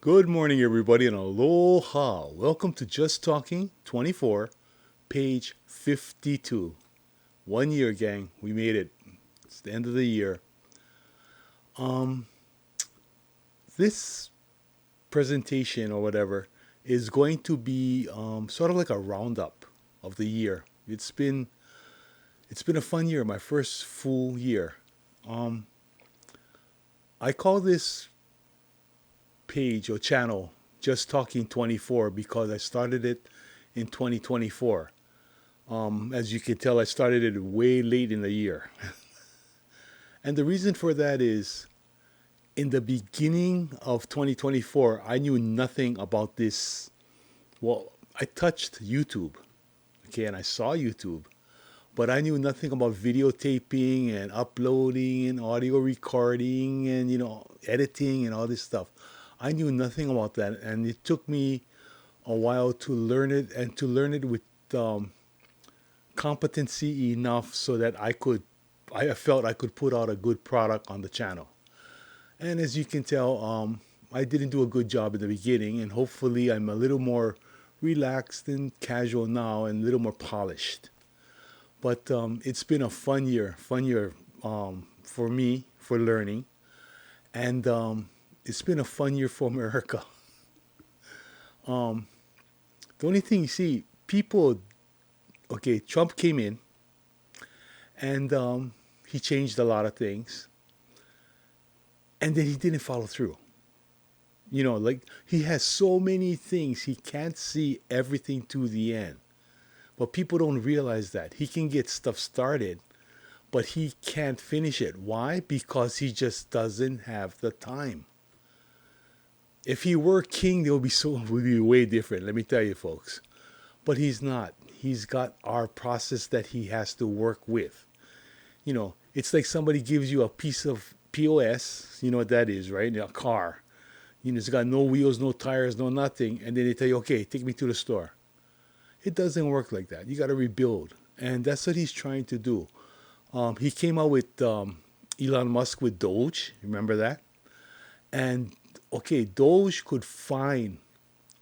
Good morning, everybody, and aloha. Welcome to Just Talking 24, page 52. 1 year, gang. We made it. It's the end of the year. Um, this presentation or whatever is going to be sort of like a roundup of the year. It's been a fun year, my first full year. Um, I call this page or channel Just Talking 24 because I started it in 2024. As you can tell, I started it way late in the year. And the reason for that is in the beginning of 2024, I knew nothing about this. Well, I touched YouTube, okay, and I saw YouTube, but I knew nothing about videotaping and uploading and audio recording and, editing and all this stuff. I knew nothing about that, and it took me a while to learn it and to learn it with um, competency enough so that I felt I could put out a good product on the channel. And as you can tell, I didn't do a good job in the beginning, and hopefully I'm a little more relaxed and casual now and a little more polished. But it's been a fun year for me for learning, and it's been a fun year for America. Um, the only thing you see, people, okay, Trump came in and he changed a lot of things, and then he didn't follow through. Like he has so many things, he can't see everything to the end. But people don't realize that. He can get stuff started, but he can't finish it. Why? Because he just doesn't have the time. If he were king, it would be way different, let me tell you folks. But he's not. He's got our process that he has to work with. It's like somebody gives you a piece of POS, you know what that is, right? A car. It's got no wheels, no tires, no nothing. And then they tell you, okay, take me to the store. It doesn't work like that. You got to rebuild. And that's what he's trying to do. He came out with Elon Musk with Doge. Remember that? And okay, Doge could find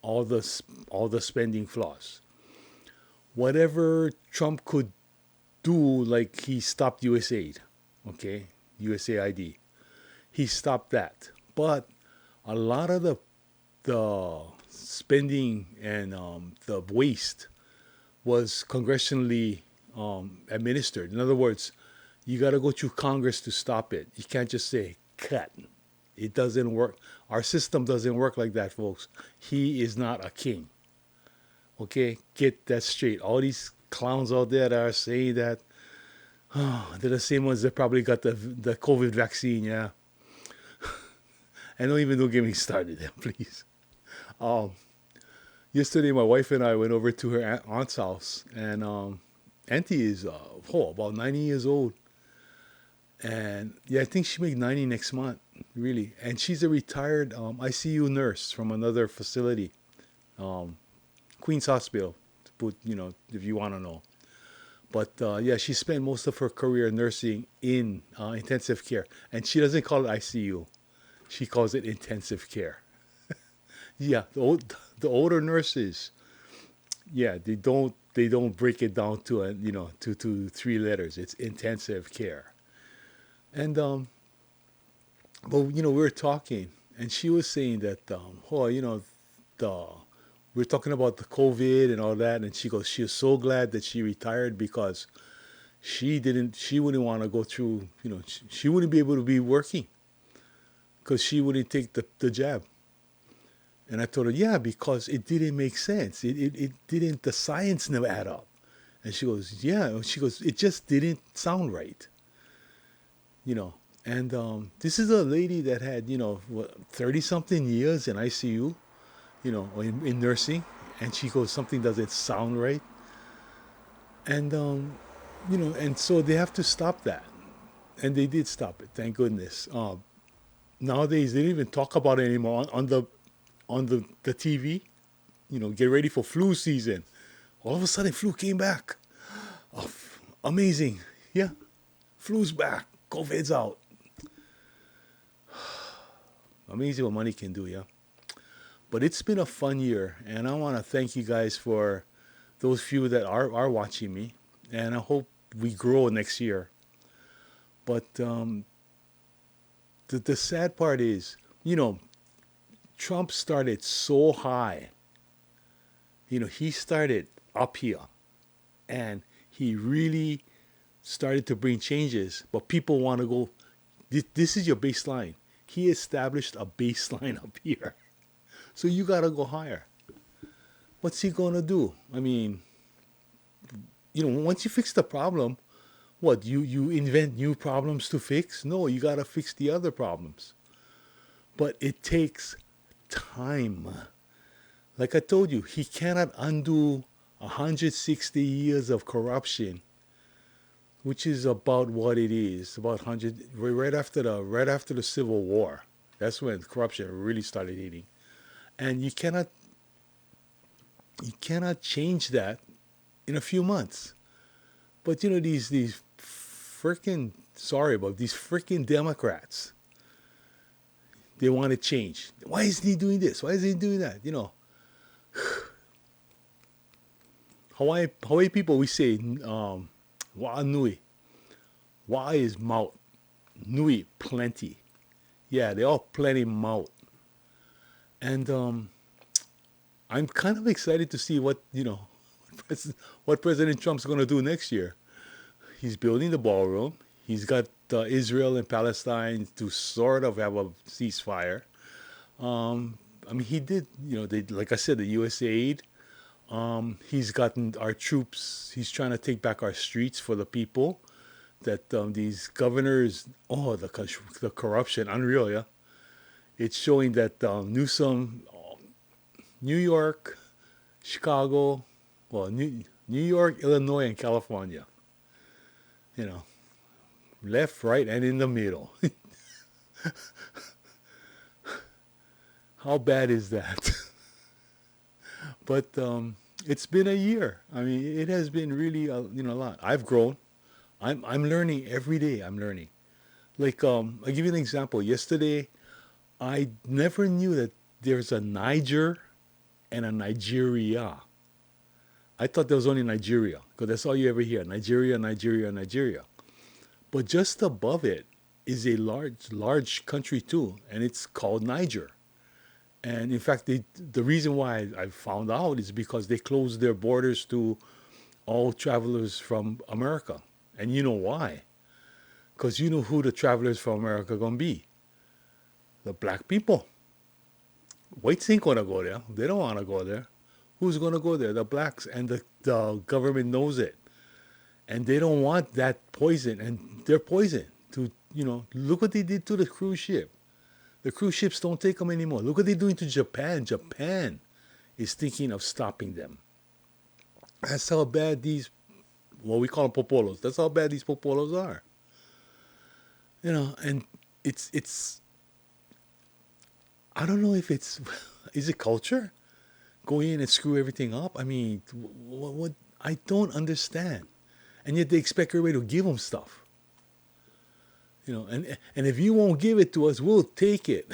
all the spending flaws. Whatever Trump could do, like he stopped USAID, okay, USAID. He stopped that. But a lot of the spending and the waste was congressionally administered. In other words, you got to go through Congress to stop it. You can't just say cut. It doesn't work. Our system doesn't work like that, folks. He is not a king. Okay, get that straight. All these clowns out there that are saying that, oh, they're the same ones that probably got the COVID vaccine. Yeah, and don't get me started, please. Um, Yesterday, my wife and I went over to her aunt's house, and Auntie is about 90 years old, and yeah, I think she make 90 next month, really. And she's a retired ICU nurse from another facility, um, Queens Hospital, to put if you want to know. But yeah, she spent most of her career nursing in intensive care, and she doesn't call it ICU; she calls it intensive care. Yeah, the older nurses, yeah, they don't break it down to to three letters. It's intensive care. And but we were talking, and she was saying that the we're talking about the COVID and all that, and she goes, she was so glad that she retired because she wouldn't want to go through, she wouldn't be able to be working because she wouldn't take the jab. And I told her, yeah, because it didn't make sense. It didn't, the science never add up. And she goes, yeah. She goes, it just didn't sound right, you know. And this is a lady that had, 30 something years in ICU, or in nursing. And she goes, something doesn't sound right. And, and so they have to stop that. And they did stop it, thank goodness. Nowadays, they don't even talk about it anymore on the TV. Get ready for flu season. All of a sudden, flu came back. Oh, amazing. Yeah, flu's back. COVID's out. Amazing what money can do, yeah. But it's been a fun year, and I want to thank you guys for those few that are watching me, and I hope we grow next year. But the sad part is, Trump started so high. He started up here, and he really started to bring changes. But people want to go. This is your baseline. He established a baseline up here, so you gotta go higher. What's he gonna do? I mean, once you fix the problem, what you invent new problems to fix? No, you gotta fix the other problems. But it takes time. Like I told you, he cannot undo 160 years of corruption, which is about what it is. About 100 right after the Civil War. That's when corruption really started hitting. And you cannot change that in a few months. But these freaking sorry about these freaking Democrats. They want to change. Why isn't he doing this? Why isn't he doing that? Hawaii people, we say wa'a nui. Wa'a is mouth. Nui, plenty. Yeah, they all plenty mouth. And I'm kind of excited to see what President Trump's going to do next year. He's building the ballroom. He's got Israel and Palestine to sort of have a ceasefire. I mean, he did, like I said, the USAID. He's gotten our troops. He's trying to take back our streets for the people. That these governors, the corruption, unreal, yeah. It's showing that Newsom, New York, Chicago, New York, Illinois, and California. You know, left, right, and in the middle. How bad is that? But it's been a year. I mean, it has been really a lot. I've grown. I'm learning every day. I'm learning. Like I'll give you an example. Yesterday, I never knew that there's a Niger and a Nigeria. I thought there was only Nigeria because that's all you ever hear: Nigeria, Nigeria, Nigeria. But just above it is a large country too, and it's called Niger. And in fact, the reason why I found out is because they closed their borders to all travelers from America. And you know why? Because you know who the travelers from America are going to be. The black people. Whites ain't going to go there. They don't want to go there. Who's going to go there? The blacks. And the government knows it. And they don't want that poison. And they're poison. Look what they did to the cruise ship. The cruise ships don't take them anymore. Look what they're doing to Japan. Japan is thinking of stopping them. That's how bad we call them popolos. That's how bad these popolos are. And it's I don't know if is it culture? Go in and screw everything up? I mean, what I don't understand. And yet they expect everybody to give them stuff. And if you won't give it to us, we'll take it.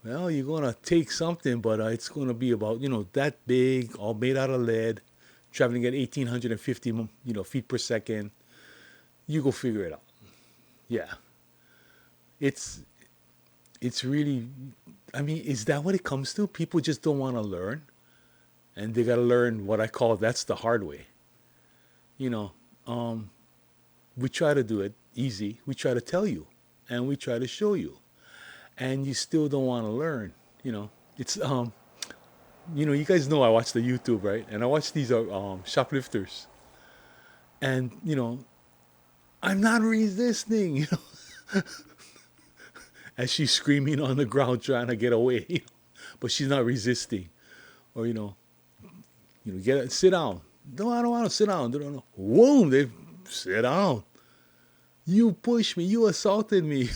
Well, you're going to take something, but it's going to be about, that big, all made out of lead, traveling at 1,850, feet per second. You go figure it out. Yeah. It's really, I mean, is that what it comes to? People just don't want to learn. And they got to learn what I call that's the hard way. We try to do it easy. We try to tell you, and we try to show you, and you still don't want to learn. It's you guys know I watch the YouTube, right? And I watch these shoplifters, and I'm not resisting. As she's screaming on the ground trying to get away, but she's not resisting, or sit down. No, I don't want to sit down. They don't know. Whoa, they sit down. You pushed me. You assaulted me.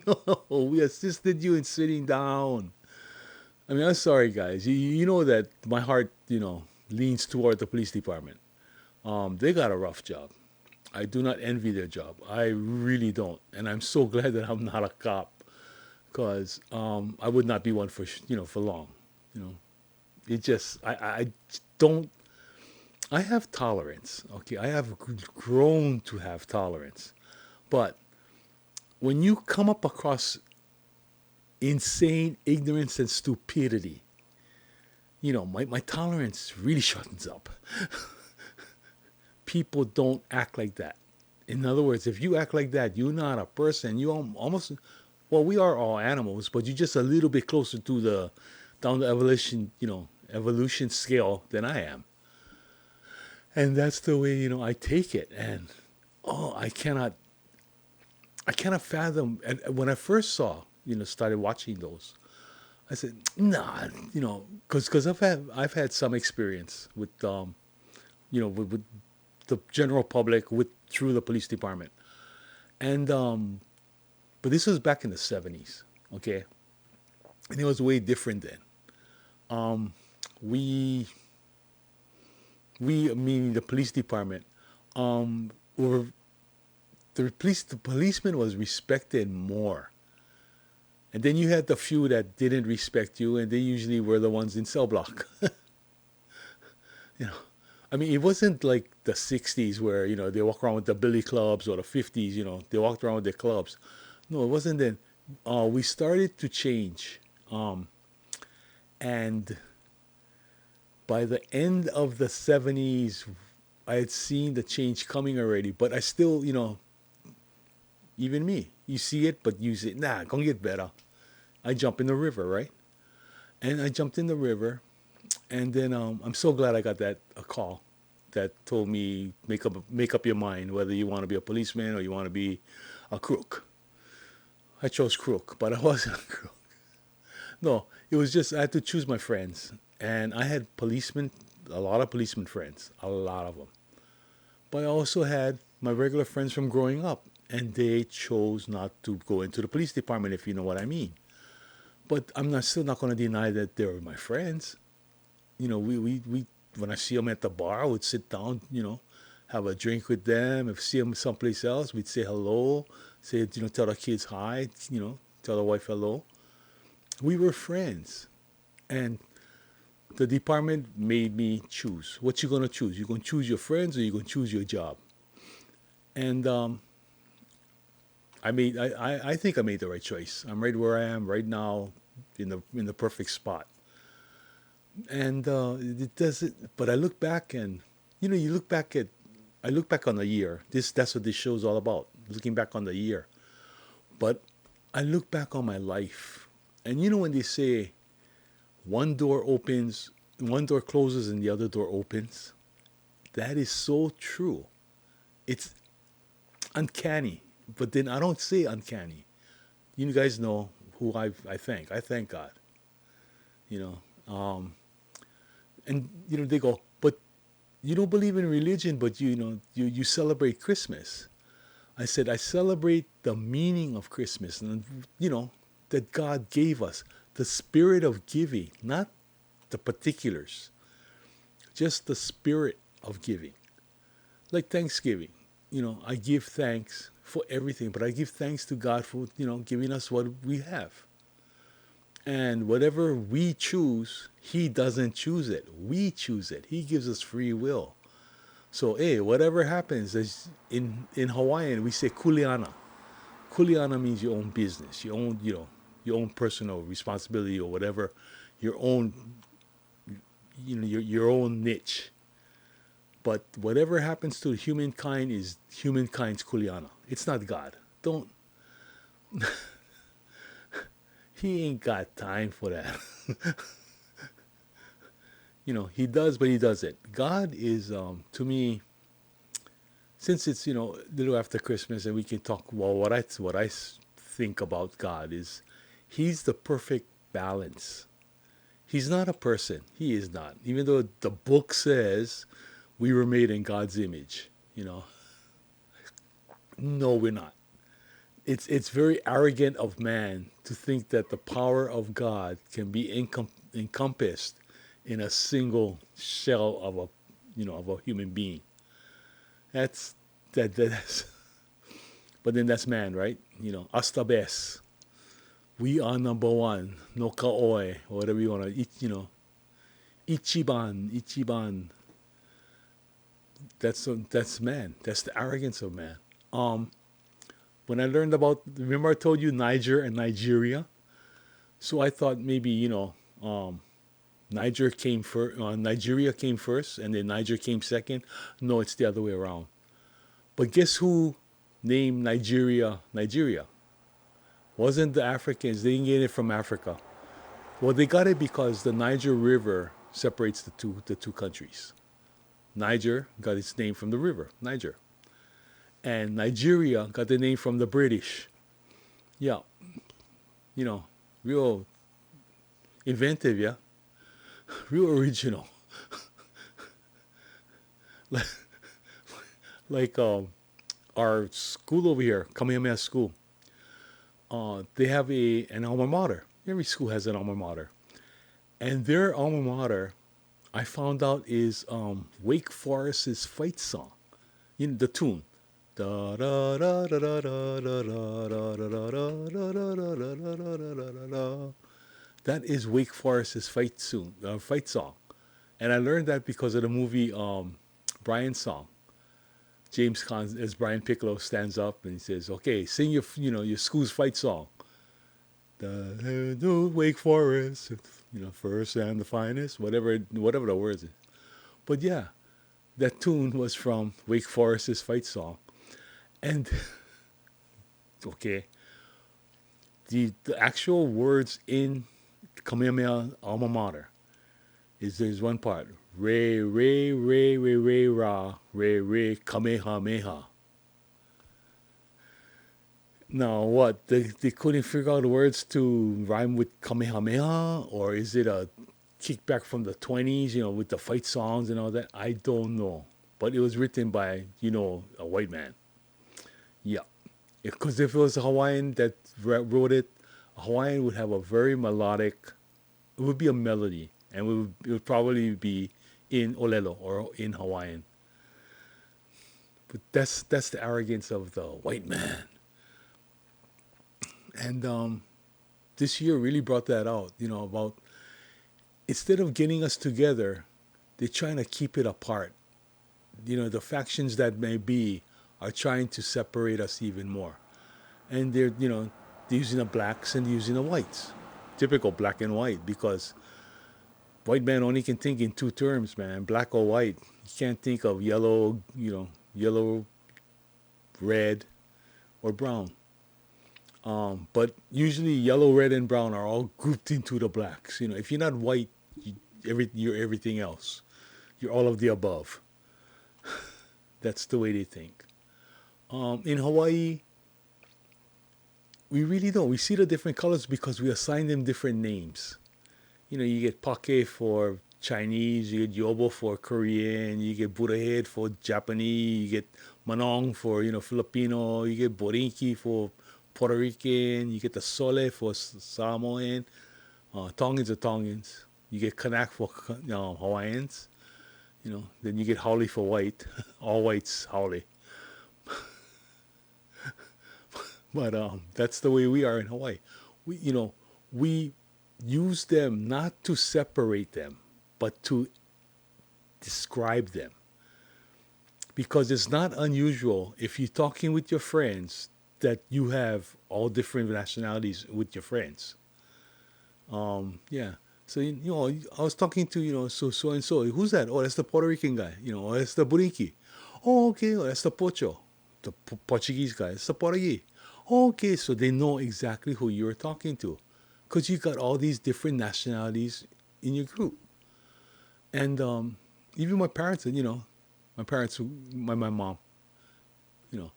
No, we assisted you in sitting down. I mean, I'm sorry, guys. You know that my heart, leans toward the police department. They got a rough job. I do not envy their job. I really don't. And I'm so glad that I'm not a cop. because I would not be one for for long. You know, it just I don't. I have tolerance. Okay, I have grown to have tolerance, but when you come up across insane ignorance and stupidity, my tolerance really shortens up. People don't act like that. In other words, if you act like that, you're not a person. You almost, well, we are all animals, but you're just a little bit closer to the down the evolution scale than I am. And that's the way, I take it. And oh, I cannot fathom. And when I first saw, started watching those, I said, nah, because I've had some experience with the general public through the police department, and but this was back in the '70s, okay, and it was way different then. We meaning the police department, were the policeman was respected more. And then you had the few that didn't respect you, and they usually were the ones in cell block. you know, I mean, it wasn't like the '60s where they walk around with the billy clubs, or the '50s. They walked around with their clubs. No, it wasn't then. We started to change, and by the end of the '70s, I had seen the change coming already. But I still, even me, you see it, but you say, nah, gonna get better. I jump in the river, right? And I jumped in the river, and then I'm so glad I got that a call that told me make up your mind whether you want to be a policeman or you want to be a crook. I chose crook, but I wasn't a crook. No, it was just I had to choose my friends, and I had a lot of policeman friends, a lot of them. But I also had my regular friends from growing up, and they chose not to go into the police department, if you know what I mean. But I'm not still not going to deny that they were my friends. We when I see them at the bar, I would sit down, have a drink with them. If I see them someplace else, we'd say hello, tell the kids hi, tell the wife hello. We were friends, and the department made me choose. What you gonna choose? You gonna choose your friends, or you gonna choose your job? And I think I made the right choice. I'm right where I am right now, in the perfect spot. And it doesn't. But I look back, and you look back at. I look back on the year. That's what this show's all about. Looking back on the year. But I look back on my life, and when they say one door opens, one door closes, and the other door opens, that is so true. It's uncanny. But then I don't say uncanny. You guys know who I thank. I thank God. You know, and they go, but you don't believe in religion, but you celebrate Christmas. I said I celebrate the meaning of Christmas, and that God gave us the spirit of giving, not the particulars, just the spirit of giving. Like Thanksgiving, I give thanks for everything, but I give thanks to God for giving us what we have. And whatever we choose, He doesn't choose it. We choose it. He gives us free will. So, hey, whatever happens, in Hawaiian we say kuleana. Kuleana means your own business, your own personal responsibility, or whatever, your own, your own niche. But whatever happens to humankind is humankind's kuleana. It's not God. Don't. He ain't got time for that. He does, but he doesn't. God is, to me, since it's a little after Christmas, and we can talk. Well, what I think about God is, He's the perfect balance. He's not a person. He is not. Even though the book says we were made in God's image, no, we're not. It's very arrogant of man to think that the power of God can be encompassed in a single shell of a human being. That's that's but then that's man, right? Hasta best. We are number one. No kaoi, or whatever you want to eat. Ichiban, Ichiban. That's man. That's the arrogance of man. Um, when I learned about, remember I told you Niger and Nigeria. So I thought maybe Nigeria came first, and then Niger came second. No, it's the other way around. But guess who named Nigeria Nigeria? Wasn't the Africans? They didn't get it from Africa. Well, they got it because the Niger River separates the two countries. Niger got its name from the river Niger, and Nigeria got the name from the British. Yeah, you know, real inventive, yeah, real original. Like our school over here, Kamehameha School. They have an alma mater. Every school has an alma mater, and their alma mater, I found out, is Wake Forest's fight song. The tune. Da da da da da da da da da da da da da da da. That is Wake Forest's fight song, and I learned that because of the movie Brian's song. James Caan as Brian Piccolo stands up and he says, "Okay, sing your school's fight song." The Wake Forest, first and the finest, whatever the words is. But yeah, that tune was from Wake Forest's fight song, and okay, the actual words in Kamehameha alma mater is there's one part re re re re re ra re re kamehameha. Now what? They couldn't figure out the words to rhyme with kamehameha, or is it a kickback from the 20s? With the fight songs and all that. I don't know, but it was written by a white man. Yeah, because if it was a Hawaiian that wrote it, a Hawaiian would have a very melodic. It would be a melody, and it would probably be in Olelo or in Hawaiian. But that's the arrogance of the white man. And this year really brought that out. About instead of getting us together, they're trying to keep it apart. The factions that may be are trying to separate us even more. And they're using the blacks and using the whites. Typical black and white, because white man only can think in two terms, man, black or white. You can't think of yellow, red, or brown. But usually yellow, red, and brown are all grouped into the blacks. If you're not white, you're everything else. You're all of the above. That's the way they think. In Hawaii, we really don't. We see the different colors because we assign them different names. You get Pake for Chinese, you get Yobo for Korean, you get Budahead for Japanese, you get Manong for, Filipino, you get Borinki for Puerto Rican, you get the Sole for Samoan, Tongans are Tongans, you get Kanak for Hawaiians, then you get Haole for white, all whites Haole. But that's the way we are in Hawaii. We use them not to separate them, but to describe them. Because it's not unusual if you're talking with your friends that you have all different nationalities with your friends. Yeah. So I was talking to so and so. Who's that? Oh, that's the Puerto Rican guy. Oh, that's the Burinki. Oh, okay. Oh, that's the Pocho, the Portuguese guy. It's the Portuguese. Oh, okay. So they know exactly who you're talking to, because you got all these different nationalities in your group. And even my parents, my parents, my mom, you know,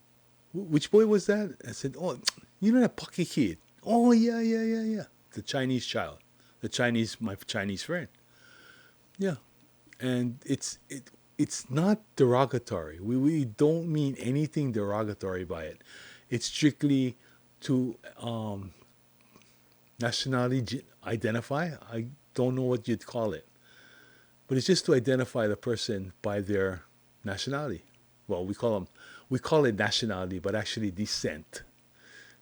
which boy was that? I said, oh, that Pocky kid. Oh, yeah, yeah, yeah, yeah. The Chinese child, my Chinese friend. Yeah, and it's not derogatory. We don't mean anything derogatory by it. It's strictly to nationality identify. I don't know what you'd call it, but it's just to identify the person by their nationality. Well, we call it nationality, but actually descent.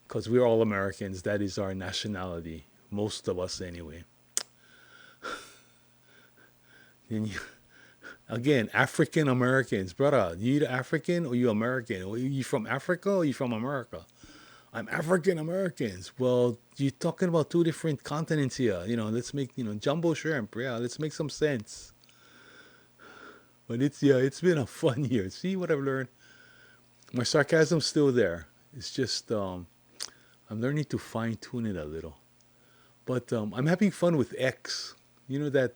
because we're all Americans. That is our nationality, most of us anyway. And you, again, African Americans, brother, you either African or you American. Or you from Africa or you from America? I'm African Americans. Well, you're talking about two different continents here. Let's make jumbo shrimp. Yeah, let's make some sense. But it's been a fun year. See what I've learned. My sarcasm's still there. It's just I'm learning to fine tune it a little. But I'm having fun with X. You know that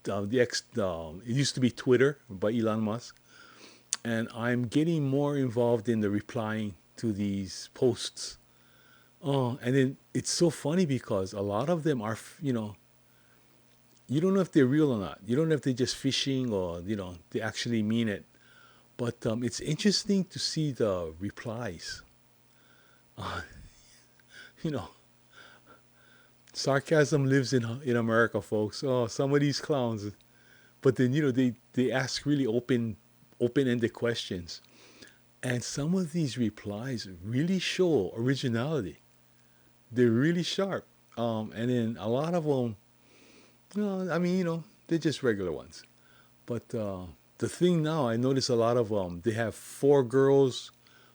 the X. It used to be Twitter by Elon Musk, and I'm getting more involved in the replying to these posts. Oh, and then it's so funny because a lot of them are, you don't know if they're real or not. You don't know if they're just fishing or they actually mean it. But it's interesting to see the replies. Uh, you know, sarcasm lives in America, folks. Oh, some of these clowns. But then they ask really open-ended questions, and some of these replies really show originality. They're really sharp. And then a lot of them, I mean, they're just regular ones. But the thing now, I notice a lot of them. They have four girls,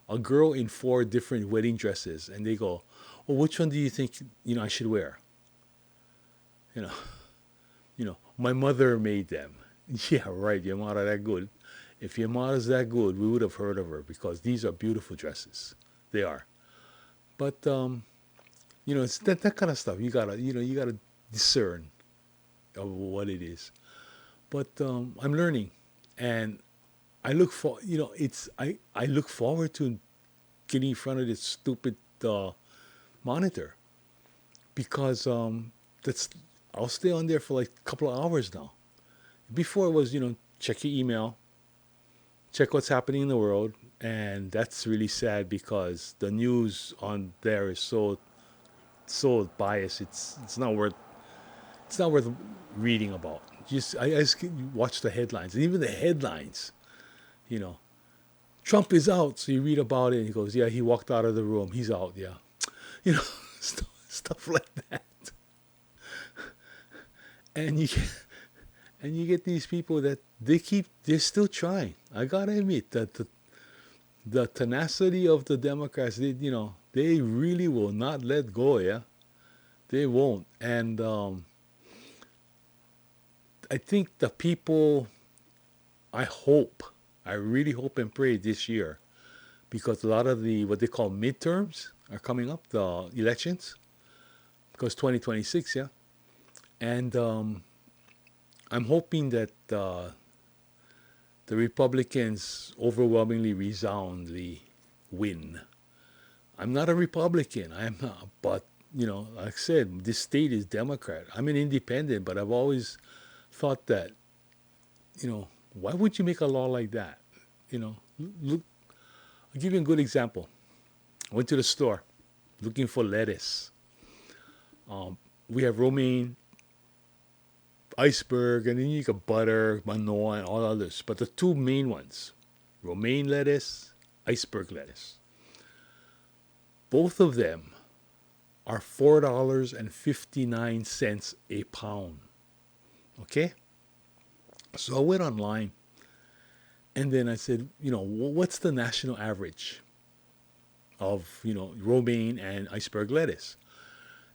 a girl in four different wedding dresses, and they go, "Well, which one do you think I should wear?" You know, my mother made them. Yeah, right. Your mother that good. If your mother's that good, we would have heard of her because these are beautiful dresses. They are. But it's that kind of stuff. You gotta discern of what it is. But I'm learning, and I look for it's I look forward to getting in front of this stupid monitor because that's I'll stay on there for like a couple of hours now. Before it was check your email, check what's happening in the world, and that's really sad because the news on there is so biased. It's not worth reading about. I just watch the headlines, and even the headlines, you know, Trump is out. So you read about it, and he goes, "Yeah, he walked out of the room. He's out." Yeah, you know, stuff like that. And you get these people that they're still trying. I gotta admit that the tenacity of the Democrats, they really will not let go. Yeah, they won't. And I think the people, I hope, I really hope and pray this year, because a lot of the what they call midterms are coming up, the elections, because 2026, yeah, and I'm hoping that the Republicans overwhelmingly resoundly win. I'm not a Republican, I'm not, but like I said, this state is Democrat. I'm an independent, but I've always thought that, why would you make a law like that? Look, I'll give you a good example. I went to the store looking for lettuce. We have romaine, iceberg, and then you got butter, manoa, and all others. But the two main ones, romaine lettuce, iceberg lettuce, both of them are $4.59 a pound. Okay? So I went online and then I said, what's the national average of, romaine and iceberg lettuce?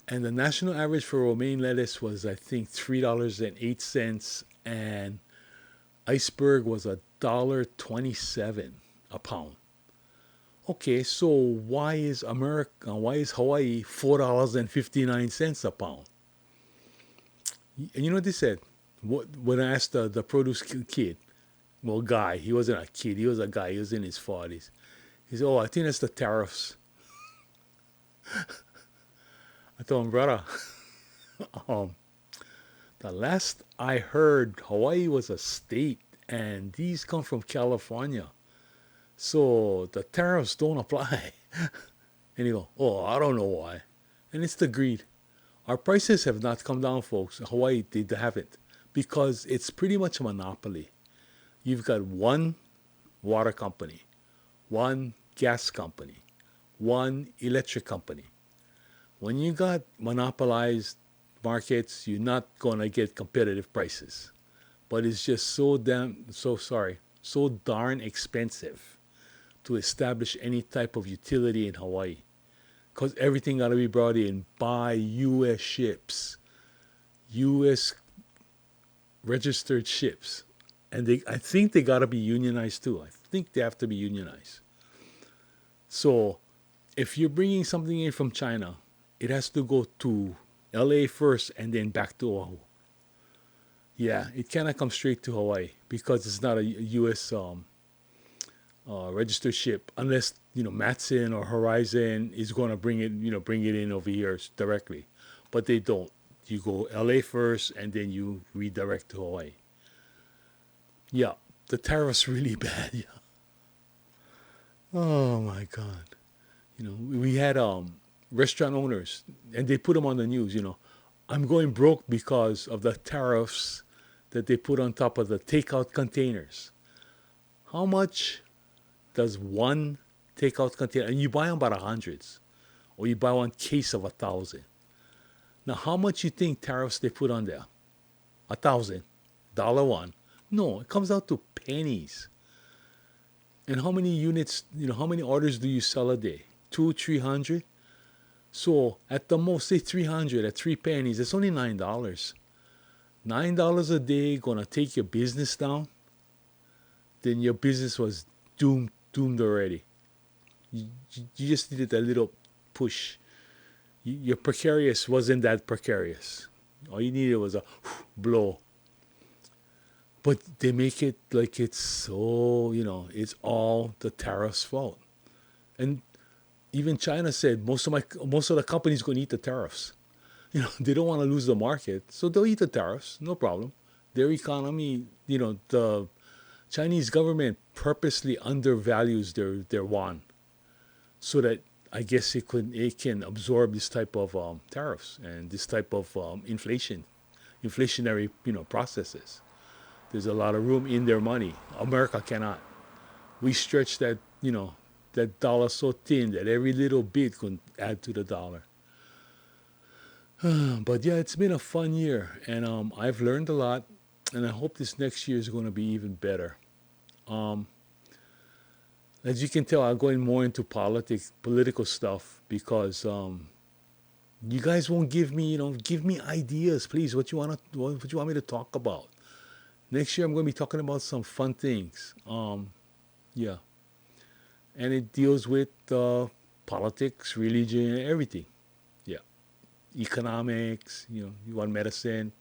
And the national average for romaine lettuce was, I think, $3.08, and iceberg was $1.27 a pound. Okay, so why is Hawaii $4.59 a pound? And you know what they said? When I asked the produce kid, well, guy, he wasn't a kid, he was a guy, he was in his 40s. He said, "Oh, I think that's the tariffs." I told him, "Brother, um, the last I heard, Hawaii was a state, and these come from California. So the tariffs don't apply." And he go, "Oh, I don't know why." And it's the greed. Our prices have not come down, folks. Hawaii, they haven't. Because it's pretty much a monopoly. You've got one water company, one gas company, one electric company. When you got monopolized markets, you're not gonna get competitive prices. But it's just so darn expensive to establish any type of utility in Hawaii. Because everything got to be brought in by U.S. ships, U.S. registered ships. And I think they got to be unionized too. I think they have to be unionized. So if you're bringing something in from China, it has to go to LA first and then back to Oahu. Yeah, it cannot come straight to Hawaii because it's not a U.S. Registered ship unless Matson or Horizon is going to bring it in over here directly, but they don't. You go LA first and then you redirect to Hawaii. Yeah, the tariffs really bad. Yeah. Oh my God. We had restaurant owners and they put them on the news. I'm going broke because of the tariffs that they put on top of the takeout containers. How much does one takeout container, and you buy them by the hundreds, or you buy one case of 1,000. Now, how much you think tariffs they put on there? 1,000, dollar one. No, it comes out to pennies. And how many units? How many orders do you sell a day? 200, 300. So at the most, say 300 at 3 pennies. It's only $9. $9 a day gonna take your business down. Then your business was doomed already. You just needed a little push. Your precarious wasn't that precarious. All you needed was a blow. But they make it like it's so, it's all the tariffs' fault. And even China said most of the companies going to eat the tariffs. They don't want to lose the market, so they'll eat the tariffs, no problem. Their economy, the Chinese government purposely undervalues their yuan so that I guess it can absorb this type of tariffs and this type of inflationary processes. There's a lot of room in their money. America cannot. We stretch that dollar so thin that every little bit can add to the dollar. But yeah, it's been a fun year, and I've learned a lot, and I hope this next year is going to be even better. Um, as you can tell, I'm going more into political stuff because you guys won't give me ideas, please. What you want me to talk about? Next year, I'm going to be talking about some fun things. Yeah, and it deals with politics, religion, everything. Yeah, economics. You want medicine.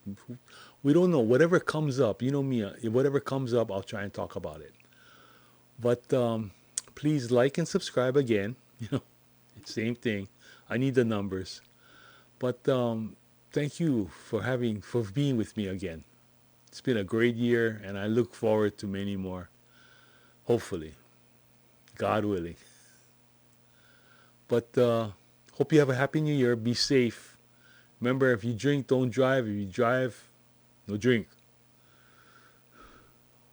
We don't know. Whatever comes up, you know me. Whatever comes up, I'll try and talk about it. But please like and subscribe again. Same thing. I need the numbers. But thank you for being with me again. It's been a great year, and I look forward to many more. Hopefully, God willing. But hope you have a happy new year. Be safe. Remember, if you drink, don't drive. If you drive, no drink.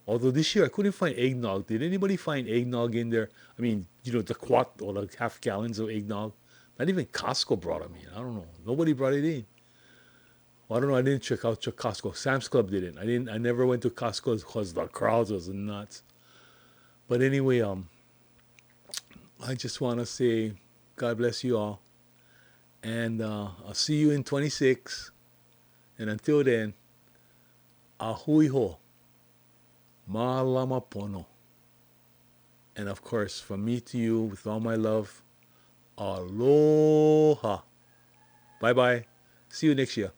Although this year I couldn't find eggnog. Did anybody find eggnog in there? I mean, the quart or the half gallons of eggnog. Not even Costco brought them in. I don't know. Nobody brought it in. Well, I don't know. I didn't check Costco. Sam's Club didn't. I never went to Costco because the crowds was nuts. But anyway, I just want to say God bless you all. And I'll see you in 26. And until then, ahui ho. Malama pono. And of course, from me to you, with all my love, aloha. Bye bye. See you next year.